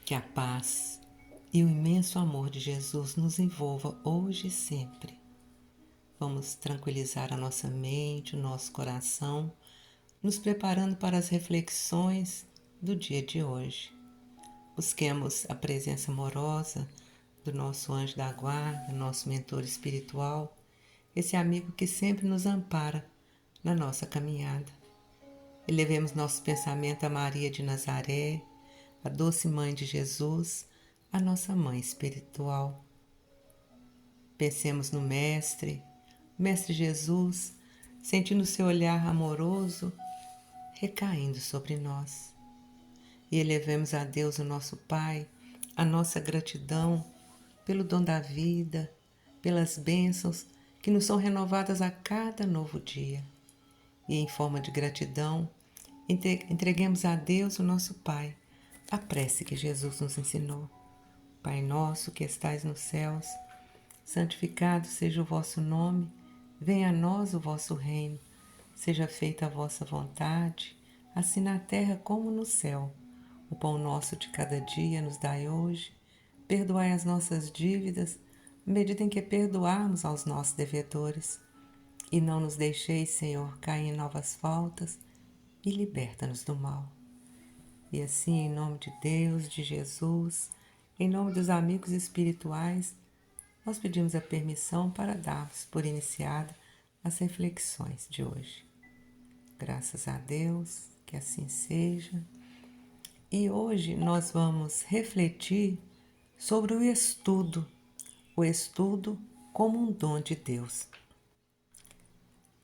Que a paz e o imenso amor de Jesus nos envolva hoje e sempre. Vamos tranquilizar a nossa mente, o nosso coração, nos preparando para as reflexões do dia de hoje. Busquemos a presença amorosa do nosso anjo da guarda, nosso mentor espiritual, esse amigo que sempre nos ampara na nossa caminhada. Elevemos nosso pensamento a Maria de Nazaré, a doce mãe de Jesus, a nossa mãe espiritual. Pensemos no Mestre, o Mestre Jesus, sentindo seu olhar amoroso recaindo sobre nós. E elevemos a Deus, o nosso Pai, a nossa gratidão pelo dom da vida, pelas bênçãos que nos são renovadas a cada novo dia. E em forma de gratidão, entreguemos a Deus, o nosso Pai, a prece que Jesus nos ensinou. Pai nosso que estais nos céus, santificado seja o vosso nome, venha a nós o vosso reino, seja feita a vossa vontade, assim na terra como no céu. O pão nosso de cada dia nos dai hoje, perdoai as nossas dívidas, à medida em que perdoarmos aos nossos devedores. E não nos deixeis, Senhor, cair em novas faltas, e liberta-nos do mal. E assim, em nome de Deus, de Jesus, em nome dos amigos espirituais, nós pedimos a permissão para darmos por iniciada as reflexões de hoje. Graças a Deus, que assim seja. E hoje nós vamos refletir sobre o estudo como um dom de Deus.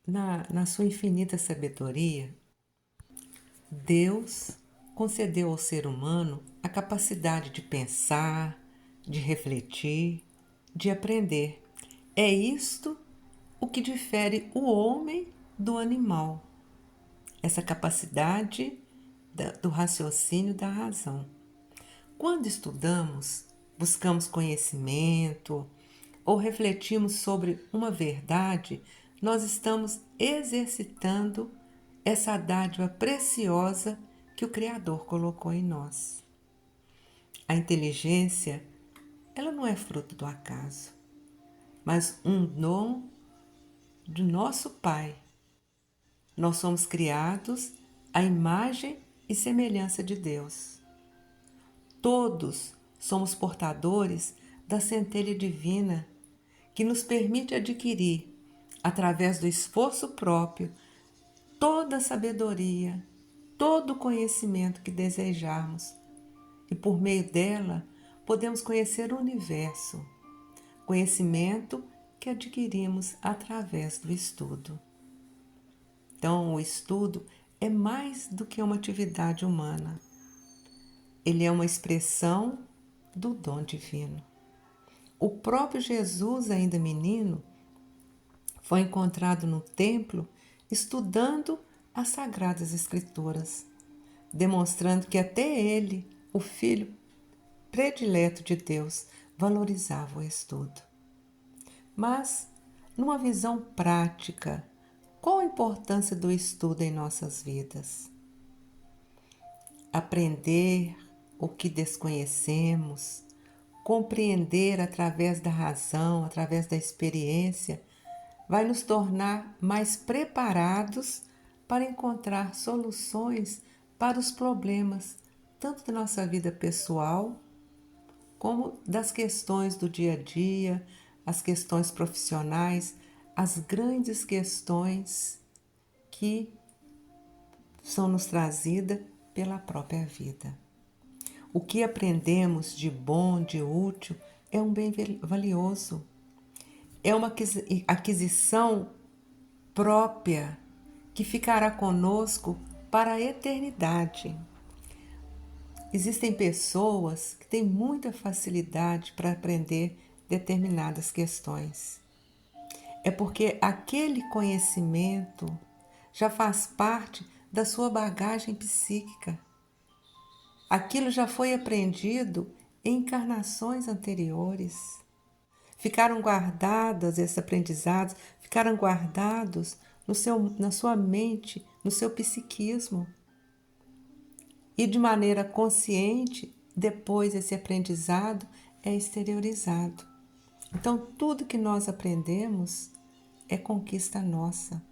Na sua infinita sabedoria, Deus concedeu ao ser humano a capacidade de pensar, de refletir, de aprender. É isto o que difere o homem do animal, essa capacidade do raciocínio da razão. Quando estudamos, buscamos conhecimento ou refletimos sobre uma verdade, nós estamos exercitando essa dádiva preciosa que o Criador colocou em nós. A inteligência, ela não é fruto do acaso, mas um dom do nosso Pai. Nós somos criados à imagem e semelhança de Deus. Todos somos portadores da centelha divina que nos permite adquirir, através do esforço próprio, toda a sabedoria, todo o conhecimento que desejarmos. E por meio dela, podemos conhecer o universo, conhecimento que adquirimos através do estudo. Então, o estudo é mais do que uma atividade humana. Ele é uma expressão do dom divino. O próprio Jesus, ainda menino, foi encontrado no templo estudando as Sagradas Escrituras, demonstrando que até ele, o filho predileto de Deus, valorizava o estudo. Mas, numa visão prática, qual a importância do estudo em nossas vidas? Aprender o que desconhecemos, compreender através da razão, através da experiência, vai nos tornar mais preparados para encontrar soluções para os problemas, tanto da nossa vida pessoal, como das questões do dia a dia, as questões profissionais, as grandes questões que são nos trazidas pela própria vida. O que aprendemos de bom, de útil, é um bem valioso. É uma aquisição própria que ficará conosco para a eternidade. Existem pessoas que têm muita facilidade para aprender determinadas questões. É porque aquele conhecimento já faz parte da sua bagagem psíquica. Aquilo já foi aprendido em encarnações anteriores. Ficaram guardados, esses aprendizados, ficaram guardados na sua mente, no seu psiquismo. E de maneira consciente, depois esse aprendizado é exteriorizado. Então, tudo que nós aprendemos é conquista nossa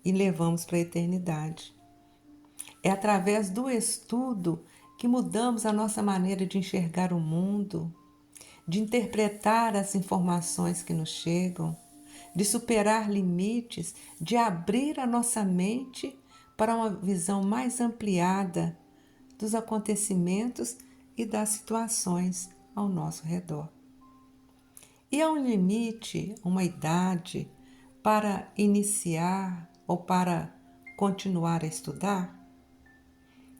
e levamos para a eternidade. É através do estudo que mudamos a nossa maneira de enxergar o mundo, de interpretar as informações que nos chegam, de superar limites, de abrir a nossa mente para uma visão mais ampliada dos acontecimentos e das situações ao nosso redor. E há um limite, uma idade para iniciar ou para continuar a estudar?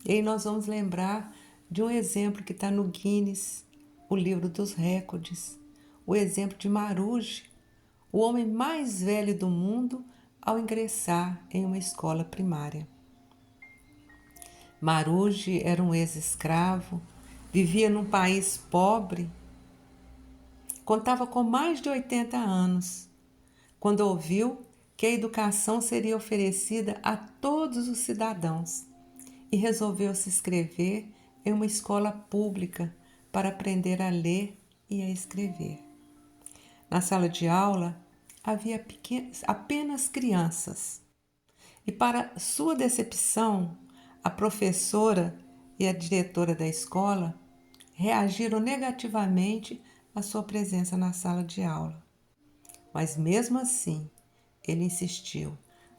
E aí nós vamos lembrar de um exemplo que está no Guinness, o livro dos recordes, o exemplo de Maruji, o homem mais velho do mundo ao ingressar em uma escola primária. Maruji era um ex-escravo, vivia num país pobre, contava com mais de 80 anos, quando ouviu que a educação seria oferecida a todos os cidadãos e resolveu se inscrever em uma escola pública para aprender a ler e a escrever. Na sala de aula havia apenas crianças e, para sua decepção, a professora e a diretora da escola reagiram negativamente à sua presença na sala de aula. Mas mesmo assim, ele insistiu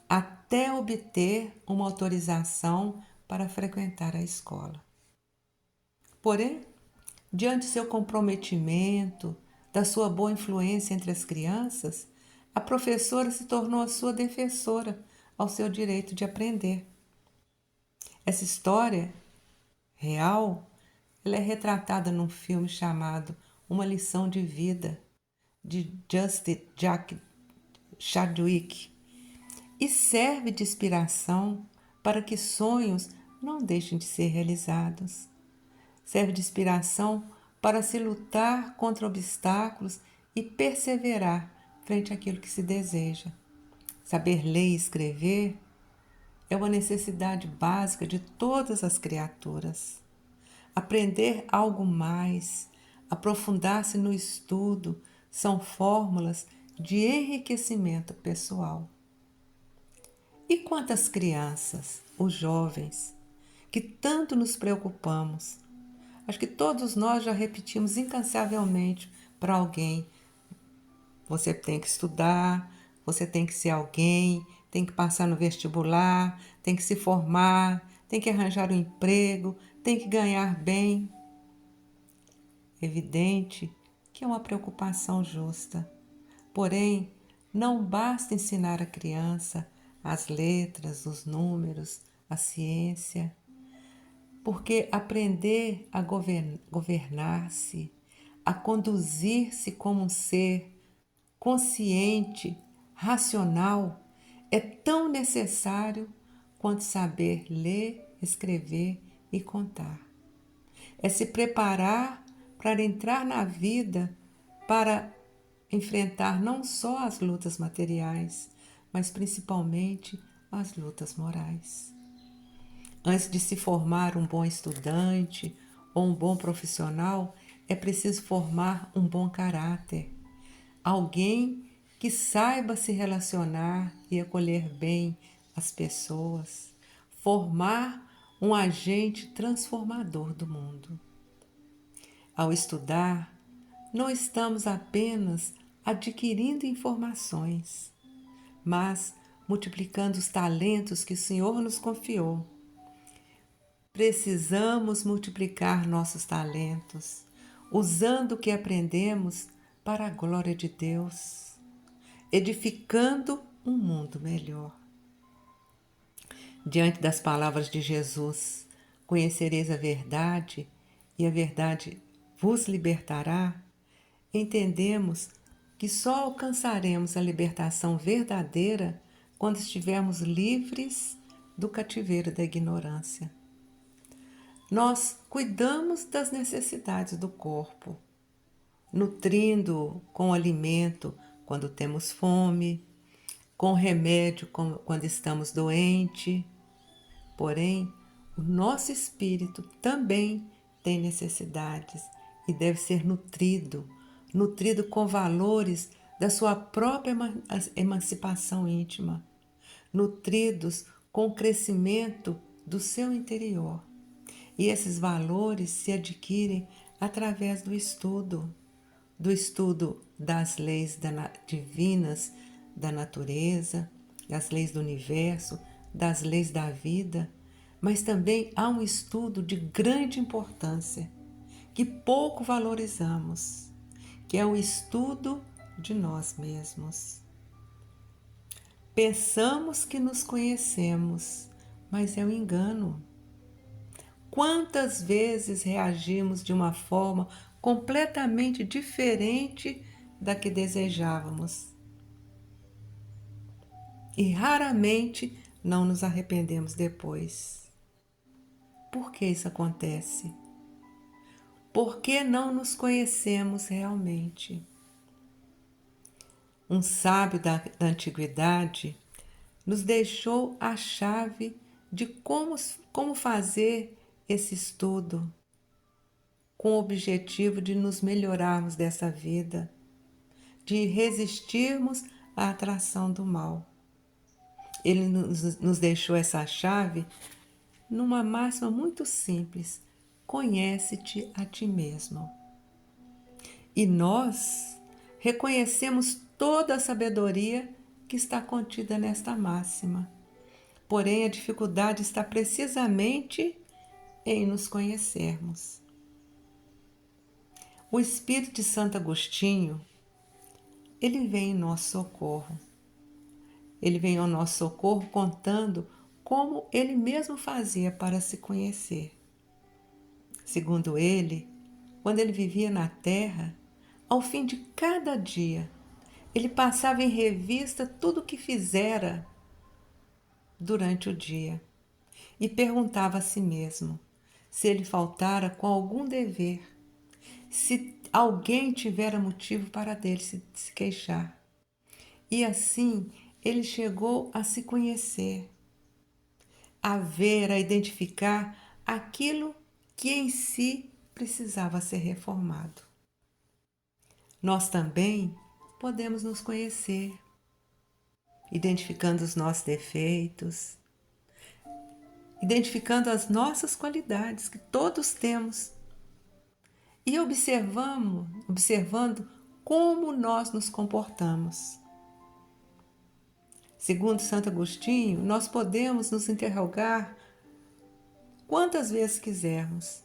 até obter uma autorização para frequentar a escola. Porém, diante de seu comprometimento, da sua boa influência entre as crianças, a professora se tornou a sua defensora ao seu direito de aprender. Essa história real, ela é retratada num filme chamado Uma Lição de Vida, de Jack Chadwick, e serve de inspiração para que sonhos não deixem de ser realizados. Serve de inspiração para se lutar contra obstáculos e perseverar frente àquilo que se deseja. Saber ler e escrever é uma necessidade básica de todas as criaturas. Aprender algo mais, aprofundar-se no estudo, são fórmulas de enriquecimento pessoal. E quantas crianças, os jovens, que tanto nos preocupamos? Acho que todos nós já repetimos incansavelmente para alguém: você tem que estudar, você tem que ser alguém, tem que passar no vestibular, tem que se formar, tem que arranjar um emprego, tem que ganhar bem. Evidente que é uma preocupação justa. Porém, não basta ensinar a criança as letras, os números, a ciência, porque aprender a governar-se, a conduzir-se como um ser consciente, racional, é tão necessário quanto saber ler, escrever e contar. É se preparar para entrar na vida, para enfrentar não só as lutas materiais, mas principalmente as lutas morais. Antes de se formar um bom estudante ou um bom profissional, é preciso formar um bom caráter. Alguém que saiba se relacionar e acolher bem as pessoas. Formar um agente transformador do mundo. Ao estudar, não estamos apenas adquirindo informações, mas multiplicando os talentos que o Senhor nos confiou. Precisamos multiplicar nossos talentos, usando o que aprendemos para a glória de Deus, edificando um mundo melhor. Diante das palavras de Jesus, conhecereis a verdade e a verdade vos libertará, entendemos que só alcançaremos a libertação verdadeira quando estivermos livres do cativeiro da ignorância. Nós cuidamos das necessidades do corpo, nutrindo com alimento quando temos fome, com remédio quando estamos doentes. Porém, o nosso espírito também tem necessidades e deve ser nutrido, nutrido com valores da sua própria emancipação íntima, nutridos com o crescimento do seu interior. E esses valores se adquirem através do estudo das leis divinas da natureza, das leis do universo, das leis da vida, mas também há um estudo de grande importância que pouco valorizamos, que é o estudo de nós mesmos. Pensamos que nos conhecemos, mas é um engano. Quantas vezes reagimos de uma forma completamente diferente da que desejávamos? E raramente não nos arrependemos depois. Por que isso acontece? Porque não nos conhecemos realmente. Um sábio da antiguidade nos deixou a chave de como fazer esse estudo com o objetivo de nos melhorarmos dessa vida, de resistirmos à atração do mal. Ele nos deixou essa chave numa máxima muito simples: conhece-te a ti mesmo. E nós reconhecemos toda a sabedoria que está contida nesta máxima. Porém, a dificuldade está precisamente em nos conhecermos. O Espírito de Santo Agostinho, ele vem em nosso socorro. Ele vem ao nosso socorro contando como ele mesmo fazia para se conhecer. Segundo ele, quando ele vivia na terra, ao fim de cada dia, ele passava em revista tudo o que fizera durante o dia e perguntava a si mesmo se ele faltara com algum dever, se alguém tivera motivo para dele se queixar. E assim ele chegou a se conhecer, a ver, a identificar aquilo que em si precisava ser reformado. Nós também podemos nos conhecer, identificando os nossos defeitos, identificando as nossas qualidades que todos temos e observando como nós nos comportamos. Segundo Santo Agostinho, nós podemos nos interrogar quantas vezes quisermos.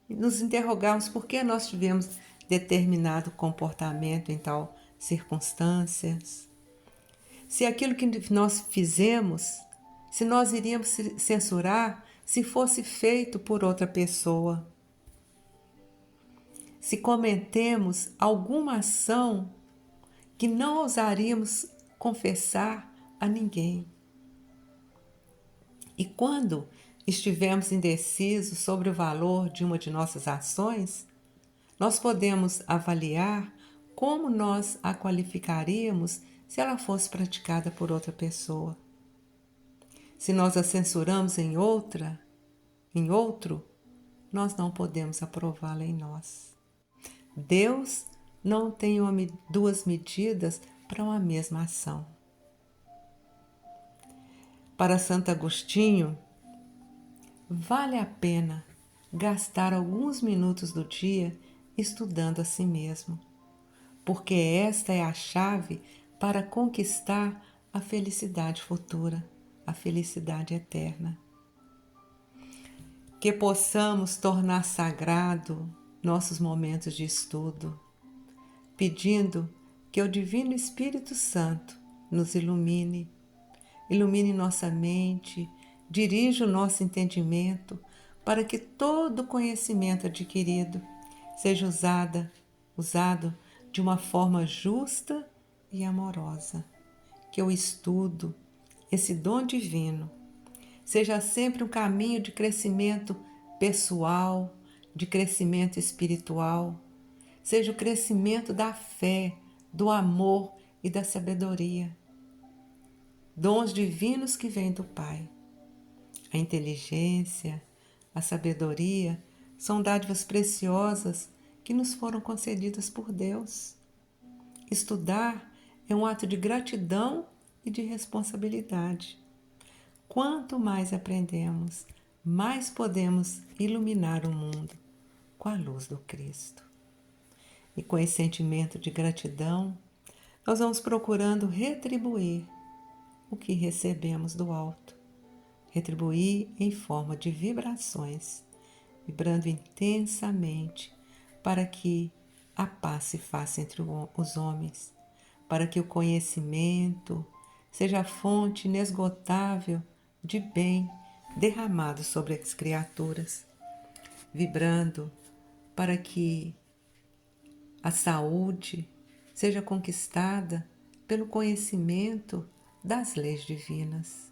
Nos interrogarmos por que nós tivemos determinado comportamento em tal circunstâncias. Se aquilo que nós fizemos, se nós iríamos censurar se fosse feito por outra pessoa. Se cometemos alguma ação que não ousaríamos confessar a ninguém. E quando estivermos indecisos sobre o valor de uma de nossas ações, nós podemos avaliar como nós a qualificaríamos se ela fosse praticada por outra pessoa. Se nós a censuramos em outro, nós não podemos aprová-la em nós. Deus não tem duas medidas para uma mesma ação. Para Santo Agostinho, vale a pena gastar alguns minutos do dia estudando a si mesmo, porque esta é a chave para conquistar a felicidade futura, a felicidade eterna. Que possamos tornar sagrado nossos momentos de estudo, pedindo que o Divino Espírito Santo nos ilumine nossa mente, dirija o nosso entendimento para que todo o conhecimento adquirido seja usado de uma forma justa e amorosa. Que o estudo, esse dom divino, seja sempre um caminho de crescimento pessoal, de crescimento espiritual, seja o crescimento da fé, do amor e da sabedoria. Dons divinos que vêm do Pai. A inteligência, a sabedoria são dádivas preciosas que nos foram concedidas por Deus. Estudar é um ato de gratidão e de responsabilidade. Quanto mais aprendemos, mais podemos iluminar o mundo com a luz do Cristo. E com esse sentimento de gratidão, nós vamos procurando retribuir o que recebemos do alto. Retribuir em forma de vibrações, vibrando intensamente para que a paz se faça entre os homens, para que o conhecimento seja a fonte inesgotável de bem derramado sobre as criaturas, vibrando para que a saúde seja conquistada pelo conhecimento das leis divinas.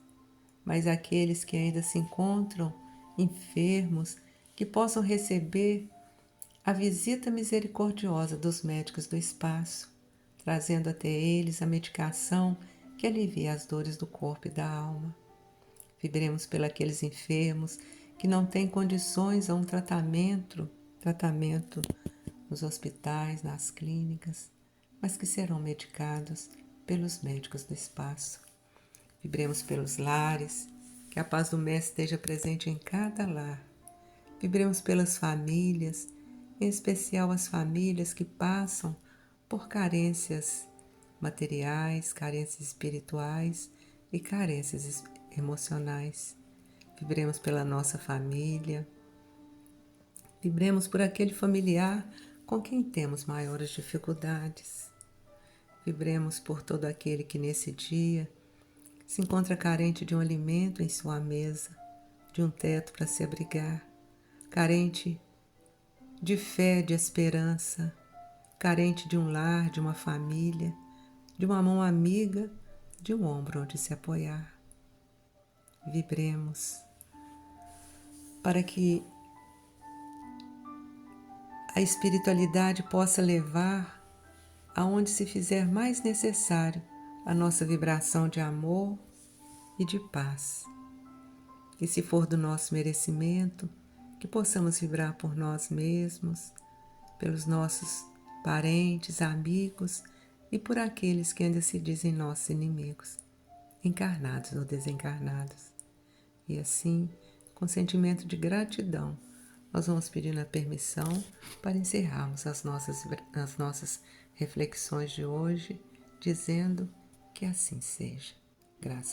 Mas aqueles que ainda se encontram enfermos, que possam receber a visita misericordiosa dos médicos do espaço, trazendo até eles a medicação que alivia as dores do corpo e da alma. Vibremos pelos enfermos que não têm condições a um tratamento nos hospitais, nas clínicas, mas que serão medicados pelos médicos do espaço. Vibremos pelos lares, que a paz do Mestre esteja presente em cada lar. Vibremos pelas famílias, em especial as famílias que passam por carências materiais, carências espirituais e carências emocionais. Vibremos pela nossa família. Vibremos por aquele familiar com quem temos maiores dificuldades. Vibremos por todo aquele que nesse dia se encontra carente de um alimento em sua mesa, de um teto para se abrigar, carente de fé, de esperança, carente de um lar, de uma família, de uma mão amiga, de um ombro onde se apoiar. Vibremos para que a espiritualidade possa levar aonde se fizer mais necessário a nossa vibração de amor e de paz. E se for do nosso merecimento, que possamos vibrar por nós mesmos, pelos nossos parentes, amigos e por aqueles que ainda se dizem nossos inimigos, encarnados ou desencarnados. E assim, com sentimento de gratidão, nós vamos pedindo a permissão para encerrarmos as nossas reflexões de hoje, dizendo que assim seja. Graças